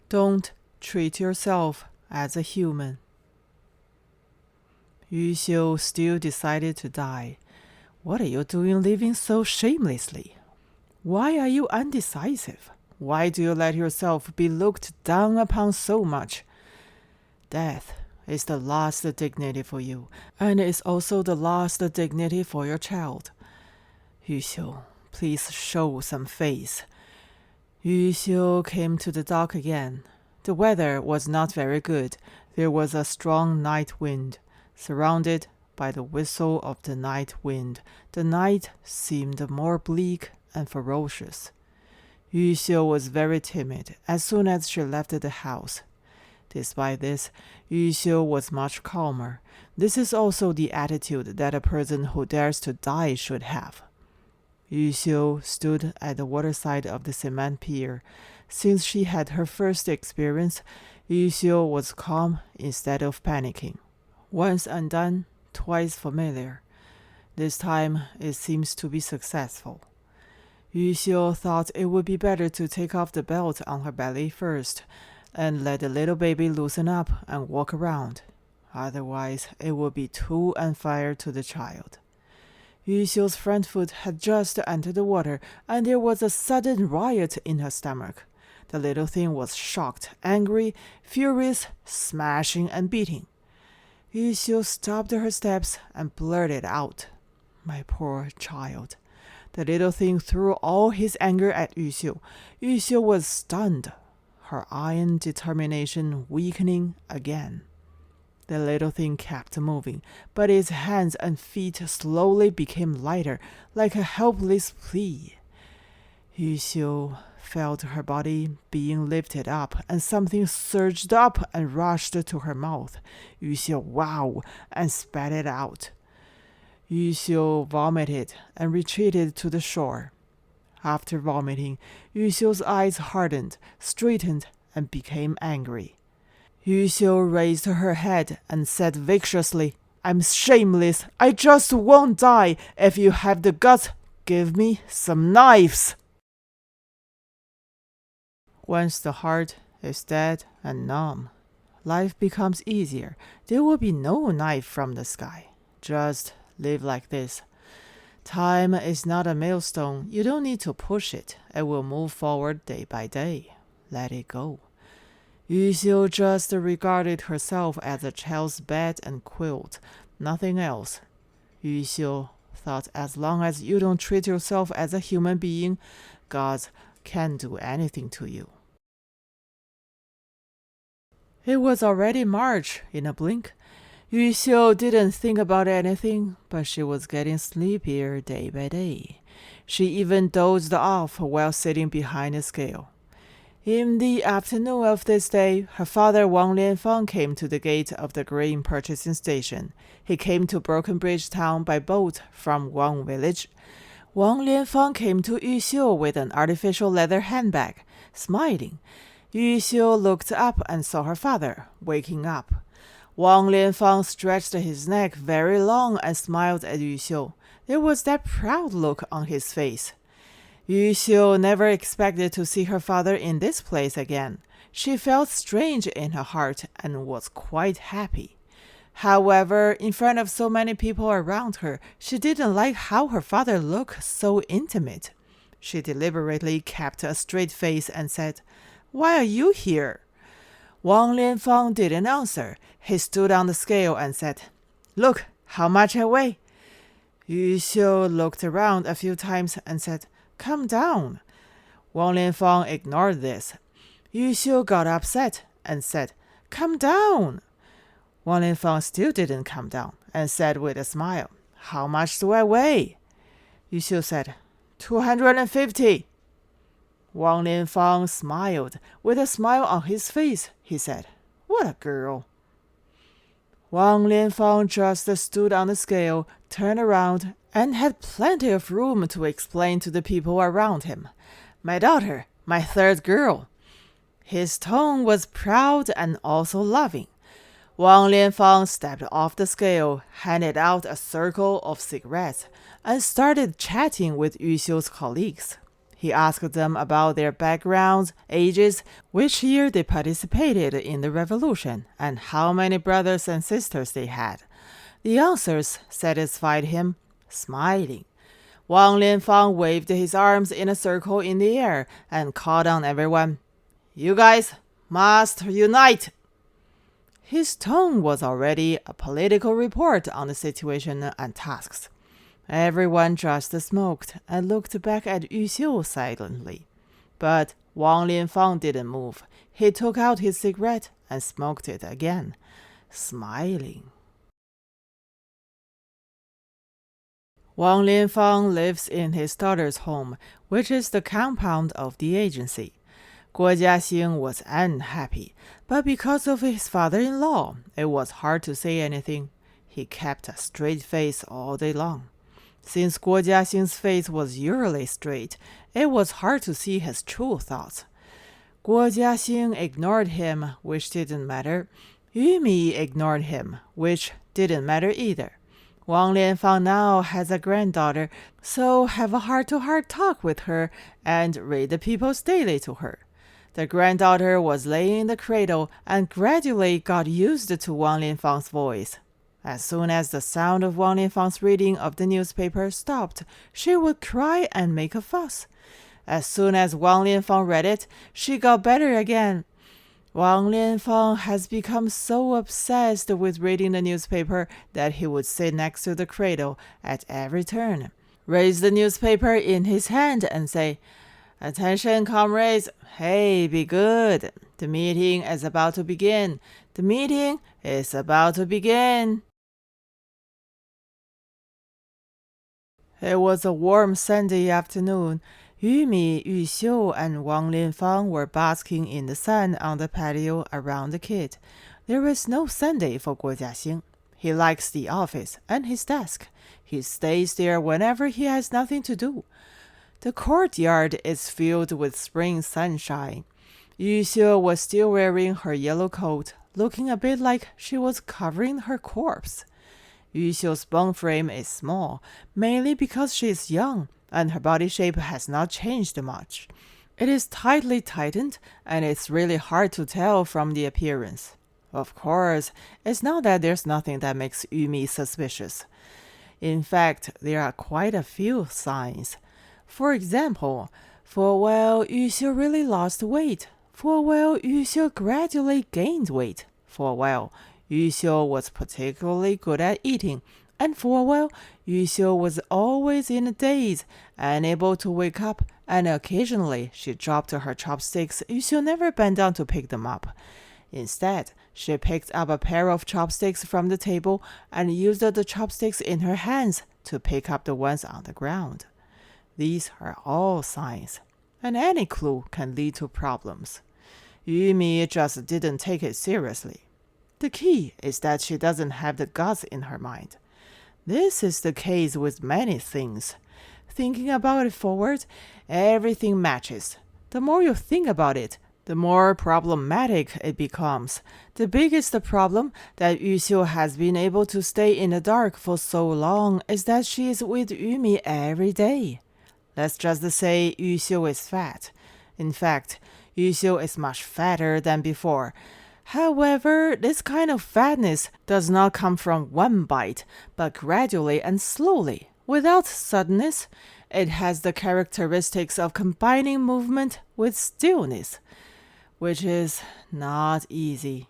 Don't treat yourself as a human. Yuxiu still decided to die. What are you doing living so shamelessly? Why are you undecisive? Why do you let yourself be looked down upon so much? Death is the last dignity for you, and is also the last dignity for your child. Yuxiu, please show some face. Yuxiu came to the dock again. The weather was not very good. There was a strong night wind. Surrounded by the whistle of the night wind, the night seemed more bleak and ferocious. Yuxiu was very timid as soon as she left the house. Despite this, Yuxiu was much calmer. This is also the attitude that a person who dares to die should have. Yuxiu stood at the waterside of the cement pier. Since she had her first experience, Yuxiu was calm instead of panicking. Once undone, twice familiar. This time it seems to be successful. Yuxiu thought it would be better to take off the belt on her belly first, and let the little baby loosen up and walk around. Otherwise, it would be too unfair to the child. Yuxiu's front foot had just entered the water, and there was a sudden riot in her stomach. The little thing was shocked, angry, furious, smashing and beating. Yuxiu stopped her steps and blurted out, "My poor child." The little thing threw all his anger at Yuxiu. Yuxiu was stunned, her iron determination weakening again. The little thing kept moving, but its hands and feet slowly became lighter, like a helpless flea. Yuxiu felt her body being lifted up, and something surged up and rushed to her mouth. Yuxiu wowed and spat it out. Yuxiu vomited and retreated to the shore. After vomiting, Yuxiu's eyes hardened, straightened, and became angry. Yuxiu raised her head and said viciously, "I'm shameless. I just won't die. If you have the guts, give me some knives." Once the heart is dead and numb, life becomes easier. There will be no knife from the sky. Just live like this. Time is not a millstone. You don't need to push it. It will move forward day by day. Let it go. Yuxiu just regarded herself as a child's bed and quilt, nothing else. Yuxiu thought as long as you don't treat yourself as a human being, God can't do anything to you. It was already March in a blink. Yuxiu didn't think about anything, but she was getting sleepier day by day. She even dozed off while sitting behind the scale. In the afternoon of this day, her father Wang Lianfang came to the gate of the grain purchasing station. He came to Broken Bridge town by boat from Wang village. Wang Lianfang came to Yuxiu with an artificial leather handbag, smiling. Yuxiu looked up and saw her father, waking up. Wang Lianfang stretched his neck very long and smiled at Yuxiu. There was that proud look on his face. Yuxiu never expected to see her father in this place again. She felt strange in her heart and was quite happy. However, in front of so many people around her, she didn't like how her father looked so intimate. She deliberately kept a straight face and said, "Why are you here?" Wang Lianfang didn't answer. He stood on the scale and said, "Look how much I weigh." Yuxiu looked around a few times and said, "Come down." Wang Lianfang ignored this. Yuxiu got upset and said, "Come down." Wang Lianfang still didn't come down and said with a smile, "How much do I weigh?" Yuxiu said, 250. Wang Lianfang smiled. With a smile on his face, he said, "What a girl." Wang Lianfang just stood on the scale, turned around, and had plenty of room to explain to the people around him. "My daughter, my third girl." His tone was proud and also loving. Wang Lianfang stepped off the scale, handed out a circle of cigarettes, and started chatting with Yuxiu's colleagues. He asked them about their backgrounds, ages, which year they participated in the revolution, and how many brothers and sisters they had. The answers satisfied him, smiling. Wang Lianfang waved his arms in a circle in the air and called on everyone. You guys must unite! His tone was already a political report on the situation and tasks. Everyone just smoked and looked back at Yuxiu silently. But Wang Lianfang didn't move. He took out his cigarette and smoked it again, smiling. Wang Lianfang lives in his daughter's home, which is the compound of the agency. Guo Jiaxing was unhappy, but because of his father-in-law, it was hard to say anything. He kept a straight face all day long. Since Guo Jiaxing's face was usually straight, it was hard to see his true thoughts. Guo Jiaxing ignored him, which didn't matter. Yumi ignored him, which didn't matter either. Wang Lianfang now has a granddaughter, so have a heart-to-heart talk with her and read the People's Daily to her. The granddaughter was laying in the cradle and gradually got used to Wang Lianfang's voice. As soon as the sound of Wang Lianfang's reading of the newspaper stopped, she would cry and make a fuss. As soon as Wang Lianfang read it, she got better again. Wang Lianfang has become so obsessed with reading the newspaper that he would sit next to the cradle at every turn, raise the newspaper in his hand and say, Attention, comrades. Hey, be good. The meeting is about to begin. The meeting is about to begin. It was a warm Sunday afternoon. Yumi, Yuxiu, and Wang Lianfang were basking in the sun on the patio around the kid. There is no Sunday for Guo Jiaxing. He likes the office and his desk. He stays there whenever he has nothing to do. The courtyard is filled with spring sunshine. Yuxiu was still wearing her yellow coat, looking a bit like she was covering her corpse. Yuxiu's bone frame is small, mainly because she is young, and her body shape has not changed much. It is tightly tightened, and it's really hard to tell from the appearance. Of course, it's not that there's nothing that makes Yumi suspicious. In fact, there are quite a few signs. For example, for a while, Yuxiu really lost weight. For a while, Yuxiu gradually gained weight. For a while, Yuxiu was particularly good at eating, and for a while, Yuxiu was always in a daze, unable to wake up, and occasionally she dropped her chopsticks. Yuxiu never bent down to pick them up. Instead, she picked up a pair of chopsticks from the table and used the chopsticks in her hands to pick up the ones on the ground. These are all signs, and any clue can lead to problems. Yumi just didn't take it seriously. The key is that she doesn't have the guts in her mind. This is the case with many things. Thinking about it forward, everything matches. The more you think about it, the more problematic it becomes. The biggest problem that Yuxiu has been able to stay in the dark for so long is that she is with Yumi every day. Let's just say Yuxiu is fat. In fact, Yuxiu is much fatter than before. However, this kind of fatness does not come from one bite, but gradually and slowly, without suddenness. It has the characteristics of combining movement with stillness, which is not easy.